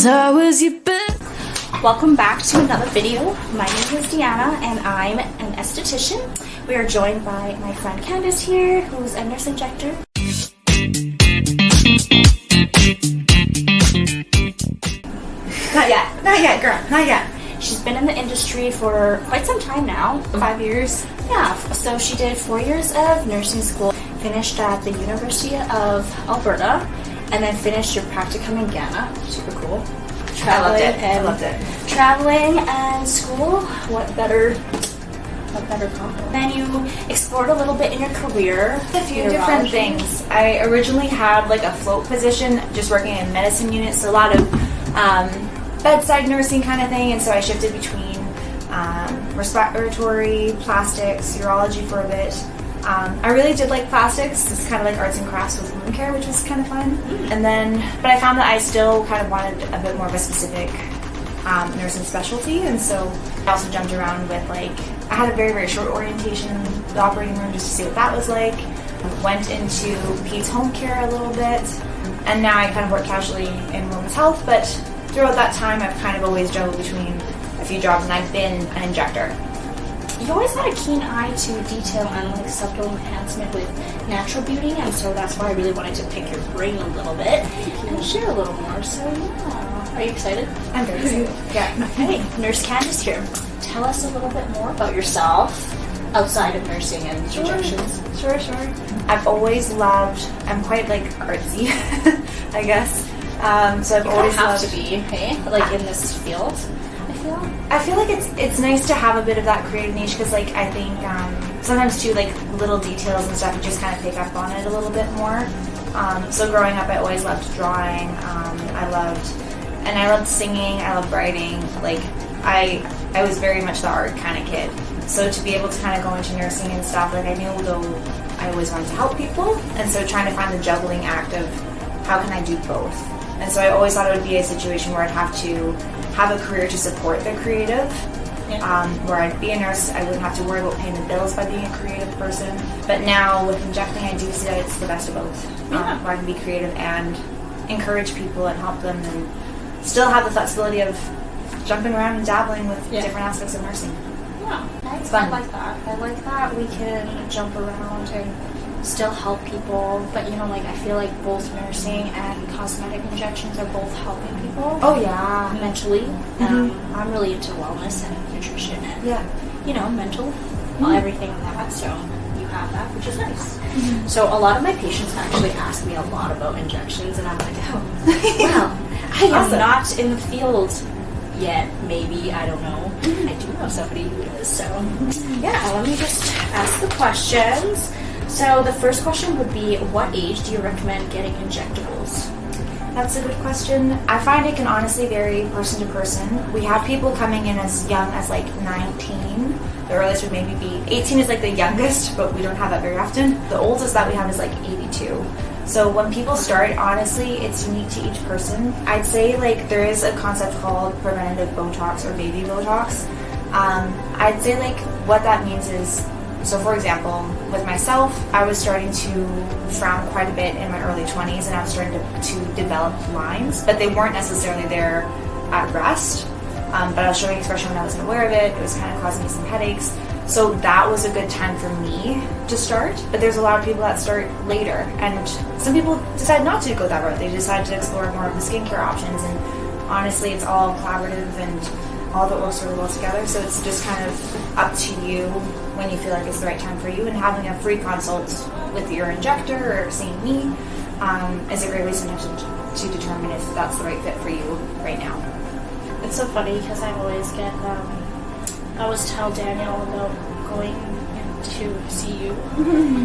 I was your best. Welcome back to another video. My name is Deanna and I'm an esthetician. We are joined by my friend Kandace here, who's a nurse injector. Not yet, girl, not yet. She's been in the industry for quite some time now. 5 years. Yeah, so she did 4 years of nursing school, finished at the University of Alberta, and then finished your practicum in Ghana. Super cool. I loved it. Traveling and school. What better compliment? Then you explored a little bit in your career. A few different things. I originally had like a float position, just working in medicine units, so a lot of bedside nursing kind of thing, and so I shifted between respiratory, plastics, urology for a bit. I really did like plastics. It's kind of like arts and crafts with wound care, which was kind of fun. And then, but I found that I still kind of wanted a bit more of a specific nursing specialty, and so I also jumped around with like, I had a very, very short orientation in the operating room just to see what that was like. Went into peds home care a little bit, and now I kind of work casually in women's health, but throughout that time I've kind of always juggled between a few jobs, and I've been an injector. You always had a keen eye to detail and like subtle enhancement with natural beauty, and so that's why I really wanted to pick your brain a little bit and share a little more. So yeah, are you excited? I'm very excited. Yeah. Okay, Nurse Kandace here. Tell us a little bit more about yourself outside of nursing and injections. Sure. I've always loved, I'm quite like artsy, I guess. So I've always have loved to be, okay? Like in this field. I feel like it's nice to have a bit of that creative niche, because like I think sometimes too, like little details and stuff, you just kind of pick up on it a little bit more. So growing up I always loved drawing. I loved singing. I loved writing. Like I was very much the art kind of kid. So to be able to kind of go into nursing and stuff, like I knew though I always wanted to help people, and so trying to find the juggling act of how can I do both. And so I always thought it would be a situation where I'd have to have a career to support the creative, where I'd be a nurse, I wouldn't have to worry about paying the bills by being a creative person. But now with injecting, I do see that it's the best of both, where I can be creative and encourage people and help them, and still have the flexibility of jumping around and dabbling with different aspects of nursing. Yeah, It's fun. I like that. I like that we can jump around and still help people, but you know, like I feel like both nursing and cosmetic injections are both helping people. Oh yeah, mentally. I'm really into wellness and nutrition and you know, mental, everything of that. So you have that, which is nice. So a lot of my patients actually ask me a lot about injections, and I'm like, oh, well, I am not in the field yet. Maybe, I don't know. I do know somebody who is. So yeah, let me just ask the questions. So the first question would be, what age do you recommend getting injectables? That's a good question. I find it can honestly vary person to person. We have people coming in as young as like 19. The earliest would maybe be 18 is like the youngest, but we don't have that very often. The oldest that we have is like 82. So when people start, honestly, it's unique to each person. I'd say like there is a concept called preventative Botox or baby Botox. I'd say like what that means is, so for example, with myself, I was starting to frown quite a bit in my early 20s, and I was starting to develop lines, but they weren't necessarily there at rest. But I was showing expression when I wasn't aware of it. It was kind of causing me some headaches. So that was a good time for me to start, but there's a lot of people that start later, and some people decide not to go that route. They decide to explore more of the skincare options, and honestly, it's all collaborative and all of it works really well together. So it's just kind of up to you when you feel like it's the right time for you, and having a free consult with your injector or seeing me is a great way sometimes to determine if that's the right fit for you right now. It's so funny because I always get, I always tell Daniel about going to see you,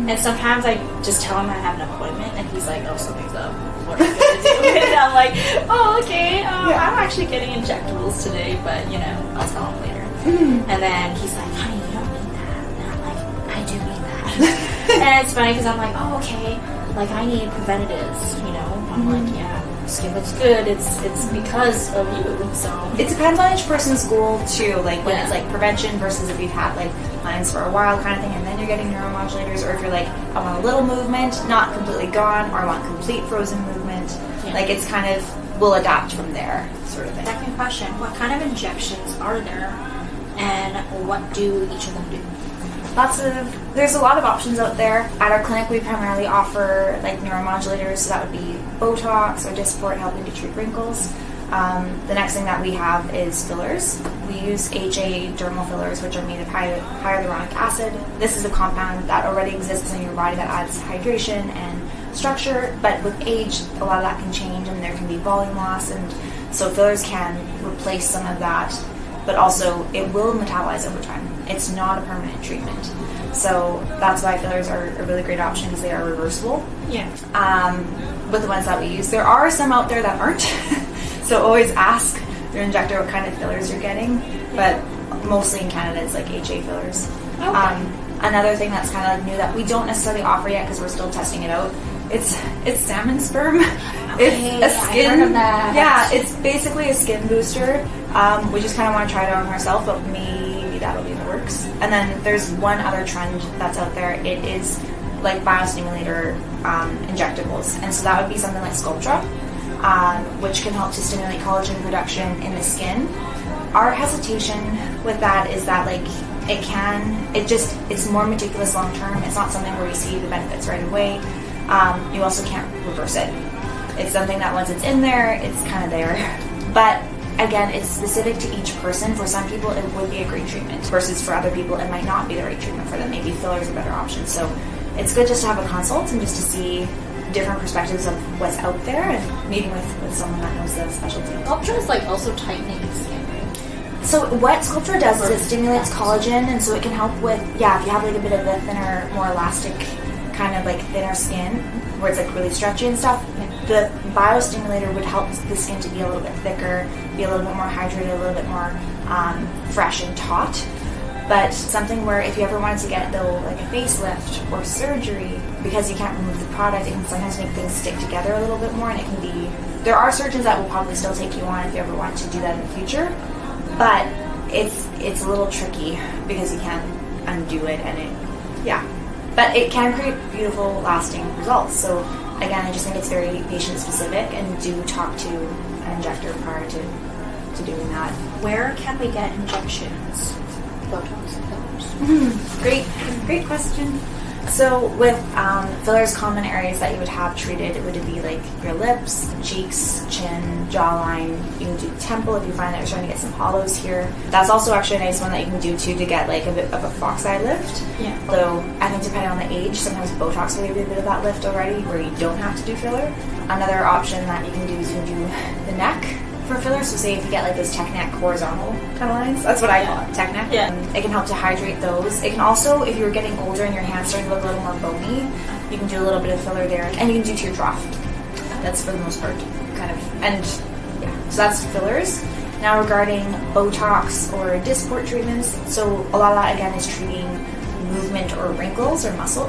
and sometimes I just tell him I have an appointment, and he's like, oh, something's up, what are you going to do? And I'm like, oh, okay, I'm actually getting injectables today, but you know, I'll tell him later. And then he's like, honey, you don't need that. And I'm like, I do need that. And it's funny because I'm like, oh, okay, like I need preventatives, you know. I'm like, yeah, skin looks good, it's because of you. So it depends on each person's goal too, like when it's like prevention versus if you've had like lines for a while kind of thing, and then you're getting neuromodulators, or if you're like, I want a little movement, not completely gone, or I want complete frozen movement. Like it's kind of we'll adapt from there, sort of thing. Second question, what kind of injections are there and what do each of them do? There's a lot of options out there. At our clinic, we primarily offer like neuromodulators, so that would be Botox or Dysport, helping to treat wrinkles. The next thing that we have is fillers. We use HA dermal fillers, which are made of hyaluronic acid. This is a compound that already exists in your body that adds hydration and structure, but with age, a lot of that can change and there can be volume loss, and so fillers can replace some of that, but also it will metabolize over time. It's not a permanent treatment. So that's why fillers are a really great option, because they are reversible. Yeah. With the ones that we use. There are some out there that aren't. So always ask your injector what kind of fillers you're getting. But mostly in Canada it's like HA fillers. Okay. Another thing that's kind of like new that we don't necessarily offer yet because we're still testing it out. It's salmon sperm. Okay, It's a skin. I heard of that. Yeah, it's basically a skin booster. We just kind of want to try it out on ourselves, but maybe that'll be in the works. And then there's one other trend that's out there. It is like biostimulator injectables, and so that would be something like Sculptra, which can help to stimulate collagen production in the skin. Our hesitation with that is that like it's more meticulous long term. It's not something where you see the benefits right away. You also can't reverse it. It's something that once it's in there, it's kind of there. But again, it's specific to each person. For some people, it would be a great treatment, versus for other people, it might not be the right treatment for them. Maybe fillers are a better option. So it's good just to have a consult and just to see different perspectives of what's out there, and meeting with someone that knows the specialty. Sculptra is like also tightening the skin, right? So what Sculptra does is it stimulates collagen, and so it can help with, if you have like a bit of a thinner, more elastic kind of like thinner skin where it's like really stretchy and stuff, the biostimulator would help the skin to be a little bit thicker, be a little bit more hydrated, a little bit more fresh and taut. But something where if you ever wanted to get though like a facelift or surgery, because you can't remove the product, it can sometimes make things stick together a little bit more, and it can be, there are surgeons that will probably still take you on if you ever want to do that in the future, but it's a little tricky because you can't undo it, and but it can create beautiful lasting results. So again, I just think it's very patient specific, and do talk to an injector prior to doing that. Where can we get injections? Botox and fillers. Great question. So with fillers, common areas that you would have treated would be like your lips, cheeks, chin, jawline. You can do temple if you find that you're starting to get some hollows here. That's also actually a nice one that you can do too, to get like a bit of a fox eye lift. Yeah. Although I think depending on the age, sometimes Botox will give you a bit of that lift already, where you don't have to do filler. Another option that you can do is you can do the neck for fillers. So say if you get like those tech neck horizontal kind of lines, that's what I call it, tech neck. Yeah. It can help to hydrate those. It can also, if you're getting older and your hands starting to look a little more bony, you can do a little bit of filler there, and you can do teardrop. That's for the most part, kind of, and yeah. So that's fillers. Now regarding Botox or Dysport treatments, so a lot of that again is treating movement or wrinkles or muscle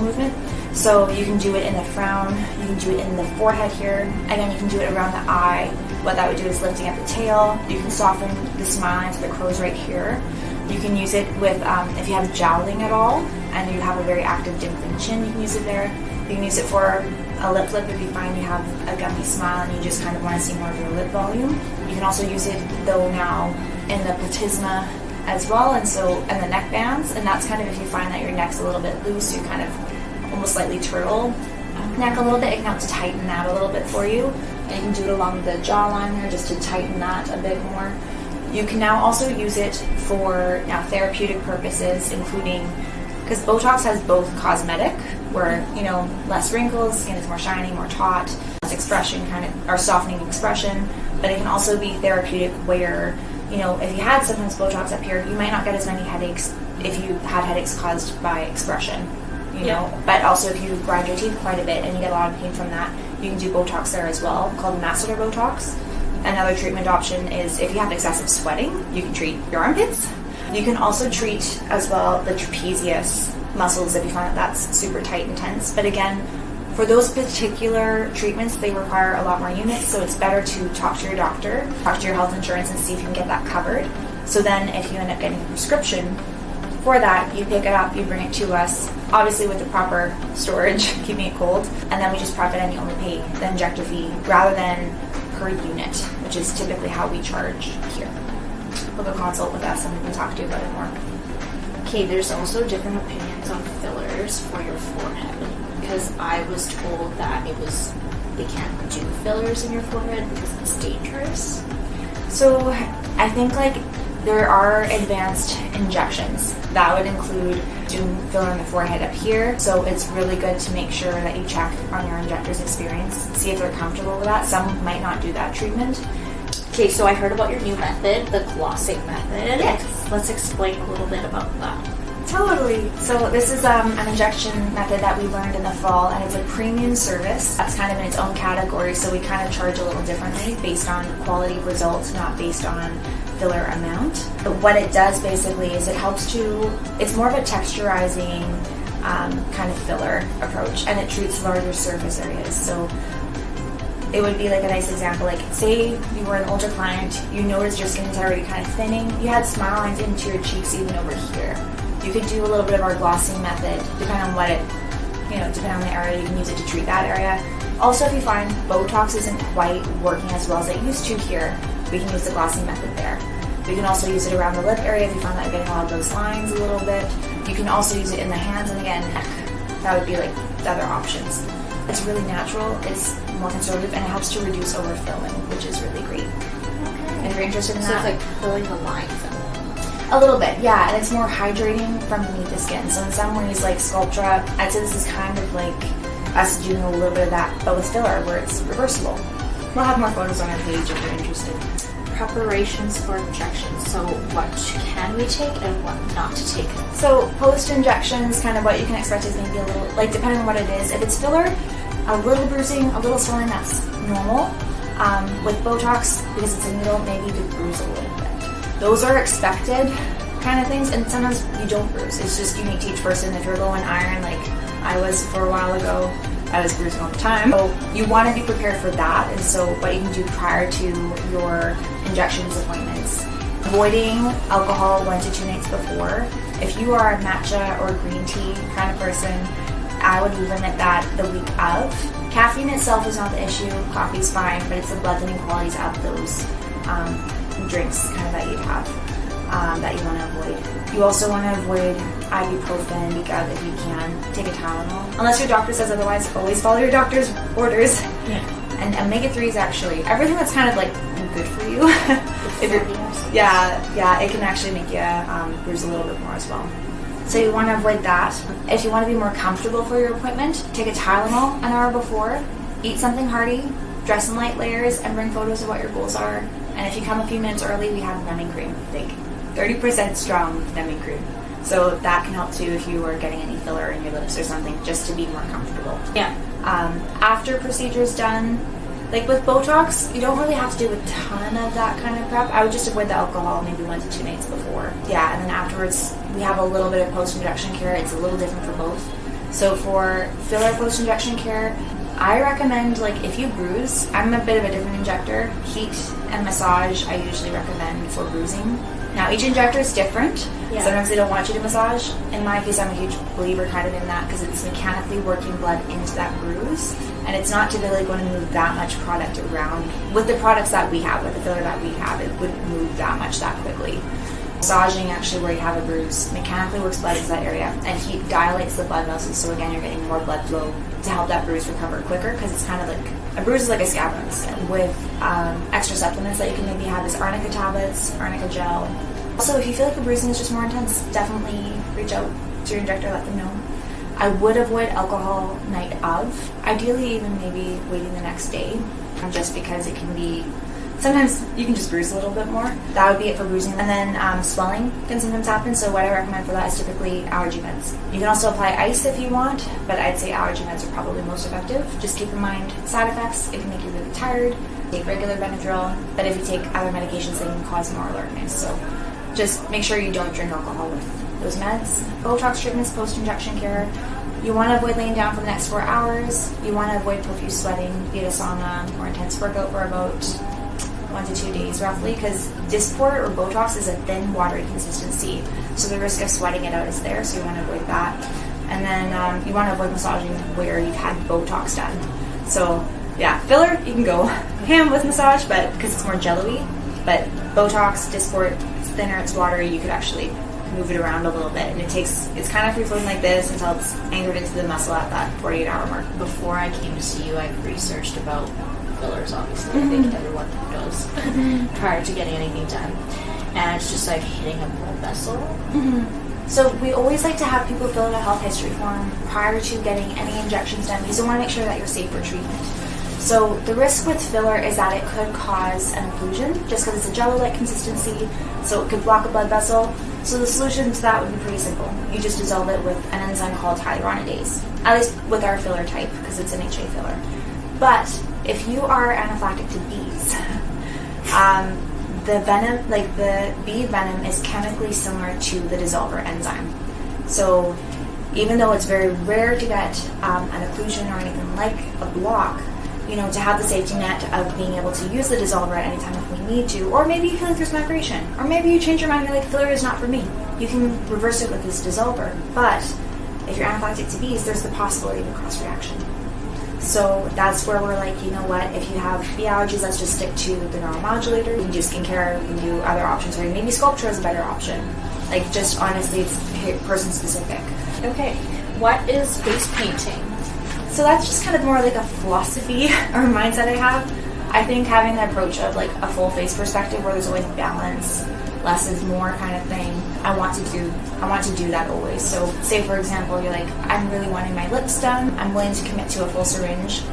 movement. So you can do it in the frown, you can do it in the forehead here. Again, you can do it around the eye. What that would do is lifting up the tail. You can soften the smile into the crow's right here. You can use it with, if you have jowling at all and you have a very active dimpling chin, you can use it there. You can use it for a lip flip if you find you have a gummy smile and you just kind of want to see more of your lip volume. You can also use it though now in the platysma as well, and the neck bands, and that's kind of if you find that your neck's a little bit loose, you kind of almost slightly turtle neck a little bit, it can help to tighten that a little bit for you. And you can do it along the jawline there just to tighten that a bit more. You can now also use it for therapeutic purposes, including, because Botox has both cosmetic, where, less wrinkles, skin is more shiny, more taut, less expression, or softening expression, but it can also be therapeutic where, if you had sometimes Botox up here, you might not get as many headaches if you had headaches caused by expression. But also if you grind your teeth quite a bit and you get a lot of pain from that, you can do Botox there as well, called masseter Botox. Another treatment option is if you have excessive sweating, you can treat your armpits. You can also treat as well the trapezius muscles if you find that that's super tight and tense. But again, for those particular treatments, they require a lot more units, so it's better to talk to your doctor, talk to your health insurance, and see if you can get that covered. So then if you end up getting a prescription for that, you pick it up, you bring it to us, obviously with the proper storage, keeping it cold, and then we just prep it and you only pay the injector fee rather than per unit, which is typically how we charge here. We'll go consult with us and we can talk to you about it more. Okay, there's also different opinions on fillers for your forehead, because I was told that they can't do fillers in your forehead because it's dangerous. So I think like there are advanced injections that would include doing filler in the forehead up here. So it's really good to make sure that you check on your injector's experience, see if they're comfortable with that. Some might not do that treatment. Okay, so I heard about your new method, the glossing method. Yes. Let's explain a little bit about that. Totally. So this is an injection method that we learned in the fall, and it's a premium service that's kind of in its own category. So we kind of charge a little differently based on quality of results, not based on filler amount. But what it does basically is it's more of a texturizing kind of filler approach, and it treats larger surface areas. So it would be like a nice example, like say you were an older client, you noticed your skin's already kind of thinning, you had smile lines into your cheeks even over here. You could do a little bit of our glossing method, depending on depending on the area, you can use it to treat that area. Also, if you find Botox isn't quite working as well as it used to here, we can use the glossing method there. We can also use it around the lip area if you find that you're getting a lot of those lines a little bit. You can also use it in the hands and again, neck. That would be like the other options. It's really natural, it's more conservative, and it helps to reduce overfilling, which is really great. Okay. If you're interested in that. So it's like filling the lines. A little bit, yeah, and it's more hydrating from beneath the skin. So in some ways, like Sculptra, I'd say this is kind of like us doing a little bit of that, but with filler, where it's reversible. We'll have more photos on our page if you're interested. Preparations for injections. So what can we take and what not to take? So post-injections, kind of what you can expect is maybe a little, like depending on what it is. If it's filler, a little bruising, a little swelling, that's normal. With Botox, because it's a needle, maybe you could bruise a little bit. Those are expected kind of things, and sometimes you don't bruise. It's just unique to each person. If you're low in iron, like I was for a while ago, I was bruising all the time. So you want to be prepared for that, and so what you can do prior to your injections appointments. Avoiding alcohol 1 to 2 nights before. If you are a matcha or green tea kind of person, I would limit that the week of. Caffeine itself is not the issue, coffee's fine, but it's the blood thinning qualities of those drinks kind of that you'd have that you want to avoid. You also want to avoid ibuprofen, because if you can, take a Tylenol. Unless your doctor says otherwise, always follow your doctor's orders. Yeah. And omega-3s actually, everything that's kind of like good for you. If you're, yeah, it can actually make you bruise a little bit more as well. So you want to avoid that. If you want to be more comfortable for your appointment, take a Tylenol an hour before, eat something hearty, dress in light layers, and bring photos of what your goals are. And if you come a few minutes early, we have numbing cream, like 30% strong numbing cream. So that can help too if you are getting any filler in your lips or something, just to be more comfortable. Yeah. After procedure's done, like with Botox, you don't really have to do a ton of that kind of prep. I would just avoid the alcohol maybe 1 to 2 nights before. Yeah, and then afterwards, we have a little bit of post-injection care. It's a little different for both. So for filler post-injection care, I recommend, like, if you bruise, I'm a bit of a different injector. Heat and massage I usually recommend for bruising. Now, each injector is different. Yeah. Sometimes they don't want you to massage. In my case, I'm a huge believer kind of in that, because it's mechanically working blood into that bruise, and it's not typically going to move that much product around. With the products that we have, with the filler that we have, it wouldn't move that much that quickly. Massaging, actually, where you have a bruise, mechanically works blood into that area, and heat dilates the blood vessels, so again, you're getting more blood flow to help that bruise recover quicker, because it's kind of like, a bruise is like a scab wound. With extra supplements that you can maybe have is arnica tablets, arnica gel. Also, if you feel like your bruising is just more intense, definitely reach out to your injector, let them know. I would avoid alcohol night of, ideally even maybe waiting the next day, just because it can be, sometimes you can just bruise a little bit more. That would be it for bruising. And then swelling can sometimes happen, so what I recommend for that is typically allergy meds. You can also apply ice if you want, but I'd say allergy meds are probably most effective. Just keep in mind side effects. It can make you really tired. Take regular Benadryl, but if you take other medications, they can cause more alertness. So just make sure you don't drink alcohol with those meds. Botox treatments, post-injection care. You want to avoid laying down for the next 4 hours. You want to avoid profuse sweating, be it a sauna, or intense workout for about 1 to 2 days roughly, because Dysport or Botox is a thin, watery consistency, so the risk of sweating it out is there, so you want to avoid that. And then you want to avoid massaging where you've had Botox done. So yeah, filler, you can go ham with massage, but because it's more jello-y. But Botox, Dysport, it's thinner, it's watery, you could actually move it around a little bit, and it's kind of free flowing like this until it's anchored into the muscle at that 48-hour mark. Before I came to see you, I researched about fillers, obviously. I think everyone does prior to getting anything done. And it's just like hitting a blood vessel. So we always like to have people fill out a health history form prior to getting any injections done because we want to make sure that you're safe for treatment. So the risk with filler is that it could cause an occlusion just because it's a jello-like consistency, so it could block a blood vessel. So the solution to that would be pretty simple. You just dissolve it with an enzyme called hyaluronidase, at least with our filler type because it's an HA filler. But if you are anaphylactic to bees, the venom, like the bee venom, is chemically similar to the dissolver enzyme. So even though it's very rare to get an occlusion or anything like a block, you know, to have the safety net of being able to use the dissolver at any time if we need to, or maybe you feel like there's migration, or maybe you change your mind and you're like, filler is not for me. You can reverse it with this dissolver. But if you're anaphylactic to bees, there's the possibility of a cross reaction. So that's where we're like, you know what, if you have bee allergies, let's just stick to the neuromodulator. You can do skincare, you can do other options, or maybe sculpture is a better option. Like, just honestly, it's person specific. Okay, what is face painting? So that's just kind of more like a philosophy or mindset I have. I think having the approach of like a full face perspective where there's always balance, less is more kind of thing. I want to do that always. So say for example, you're like, I'm really wanting my lips done. I'm willing to commit to a full syringe.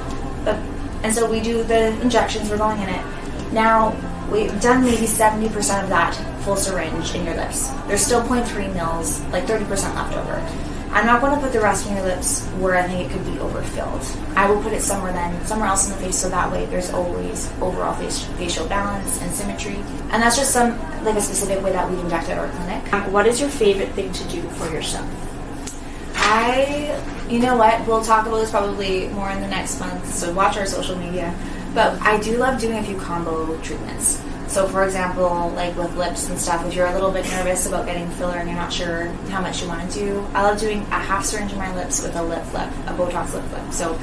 And so we do the injections, we're going in it. Now, we've done maybe 70% of that full syringe in your lips. There's still 0.3 mils, like 30% left over. I'm not going to put the rest in your lips where I think it could be overfilled. I will put it somewhere else in the face, so that way there's always overall facial balance and symmetry. And that's just a specific way that we inject at our clinic. What is your favorite thing to do for yourself? You know what, we'll talk about this probably more in the next month, so watch our social media. But I do love doing a few combo treatments. So for example, like with lips and stuff, if you're a little bit nervous about getting filler and you're not sure how much you want to do, I love doing a half syringe in my lips with a lip flip, a Botox lip flip. So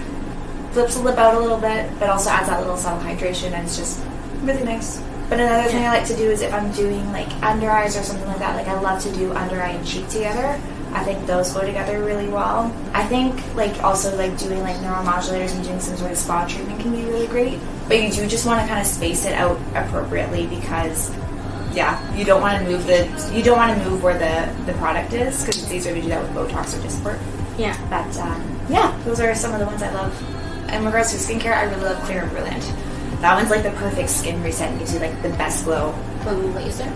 flips the lip out a little bit, but also adds that little subtle hydration, and it's just really nice. But another thing I like to do is if I'm doing like under eyes or something like that, like I love to do under eye and cheek together. I think those go together really well. I think also doing neuromodulators and doing some sort of spa treatment can be really great. But you do just want to kind of space it out appropriately because, you don't want to move where the product is because it's easier to do that with Botox or Dysport. Yeah. But those are some of the ones I love. In regards to skincare, I really love Clear and Brilliant. That one's like the perfect skin reset and gives you like the best glow. Laser?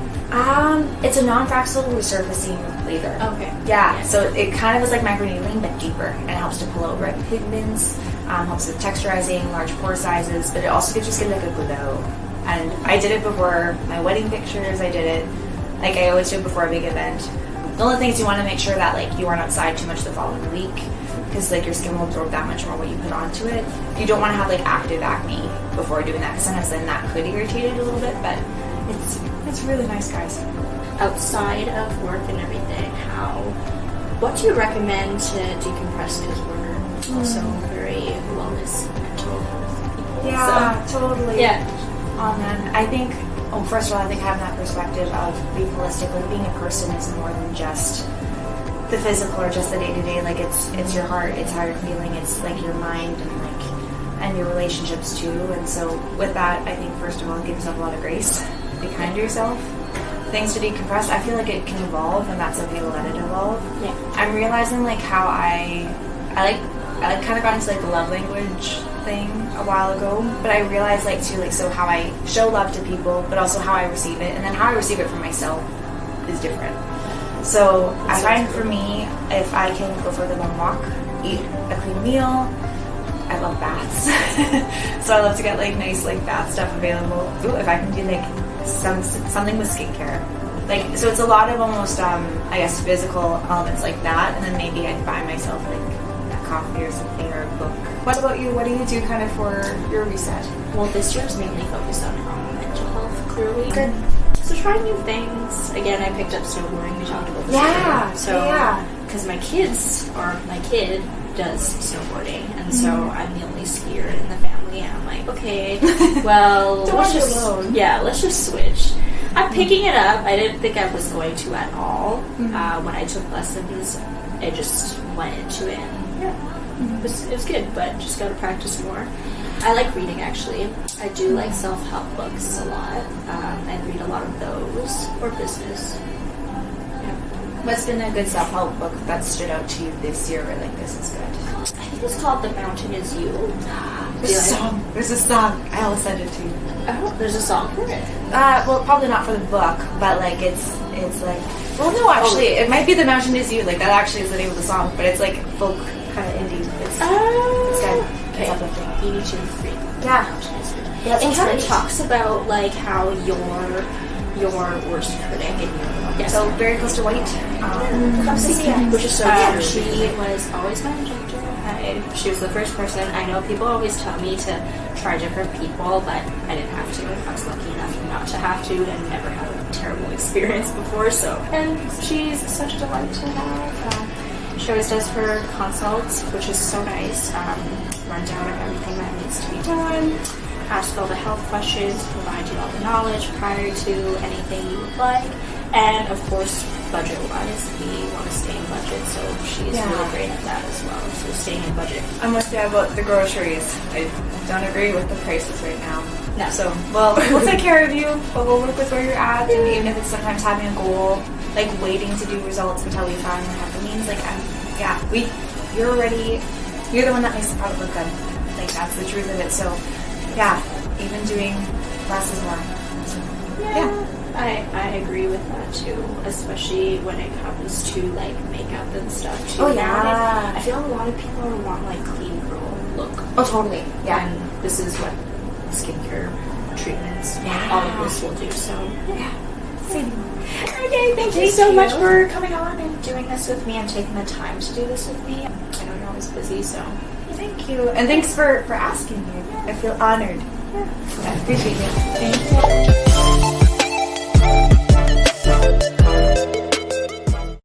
It's a non-fraxel resurfacing laser. Okay. Yeah, so it kind of is like microneedling but deeper, and it helps to pull out red pigments, helps with texturizing, large pore sizes, but it also gives your skin like a glow. And I did it before my wedding pictures. I did it like I always do before a big event. The only thing is you want to make sure that you aren't outside too much the following week because your skin will absorb that much more what you put onto it. You don't want to have active acne before doing that because sometimes then that could irritate it a little bit, but it's really nice, guys. Outside of work and everything, what do you recommend to decompress? Because we're also very wellness mental health. Yeah, totally. Yeah. I think, first of all, I think having that perspective of being holistic, being a person is more than just the physical or just the day-to-day. It's your heart, it's how you're feeling, it's your mind and your relationships too. And so with that, I think first of all, give yourself a lot of grace. Be kind to yourself. Things to decompress, I feel like it can evolve, and that's okay to let it evolve. Yeah. I'm realizing how I kind of got into the love language thing a while ago, but I realized so how I show love to people, but also how I receive it, and then how I receive it from myself is different. So I find for me, if I can go for a long walk, eat a clean meal. I love baths, so I love to get nice bath stuff available. Ooh, if I can do something with skincare, so it's a lot of almost physical elements like that, and then maybe I'd buy myself a coffee or something or a book. What about you? What do you do kind of for your reset? Well, this year's mainly focused on mental health, clearly. Good. So try new things. Again, I picked up snowboarding. We talked about this. Yeah. So because my kid does snowboarding, and so I'm the only skier in the family. I'm like, okay, well, Don't let's want you just alone. let's just switch. I'm picking it up. I didn't think I was going to at all. When I took lessons, I just went into it. And, yeah, it was good, but just got to practice more. I like reading, actually. I do like self-help books a lot. I read a lot of those, or business. What's been a good self-help book that stood out to you this year? Or like, this is good. I think it's called The Mountain Is You. There's a song. I'll send it to you. Oh, there's a song for it. Well, probably not for the book, but like it's like. Well, no, actually, it might be "The Mountain Is You." Like that actually is the name of the song, but it's like folk kind of indie. It's good. Okay. It's uplifting. You need to read. Yeah. Yeah, it kind of talks about like how your worst critic and your So very close to white. which is so true. She was always my injector. She was the first person. I know people always tell me to try different people, but I didn't have to. I was lucky enough not to have to and never had a terrible experience before. And she's such a delight to have. She always does her consults, which is so nice. Rundown of everything that needs to be done. Ask all the health questions, provide you all the knowledge prior to anything you would like, and of course, budget-wise, we want to stay in budget, so she's really great at that as well. So staying in budget. I'm with you about the groceries. I don't agree with the prices right now. No. So, well, we'll take care of you, but we'll work with where you're at, and even if it's sometimes having a goal, like waiting to do results until we finally have the means, like, you're the one that makes the product look good. Like, that's the truth of it. So, yeah, even doing less is more. Yeah. I agree with that too, especially when it comes to like makeup and stuff too. Oh yeah. I feel a lot of people want like clean girl look. Oh totally. Yeah. And this is what skincare treatments, Yeah. all of this will do. So yeah. Okay, thank you so much for coming on and doing this with me and taking the time to do this with me. I know you're always busy, so thank you. And thanks for asking me. I feel honored. Yeah. I appreciate it. thank you.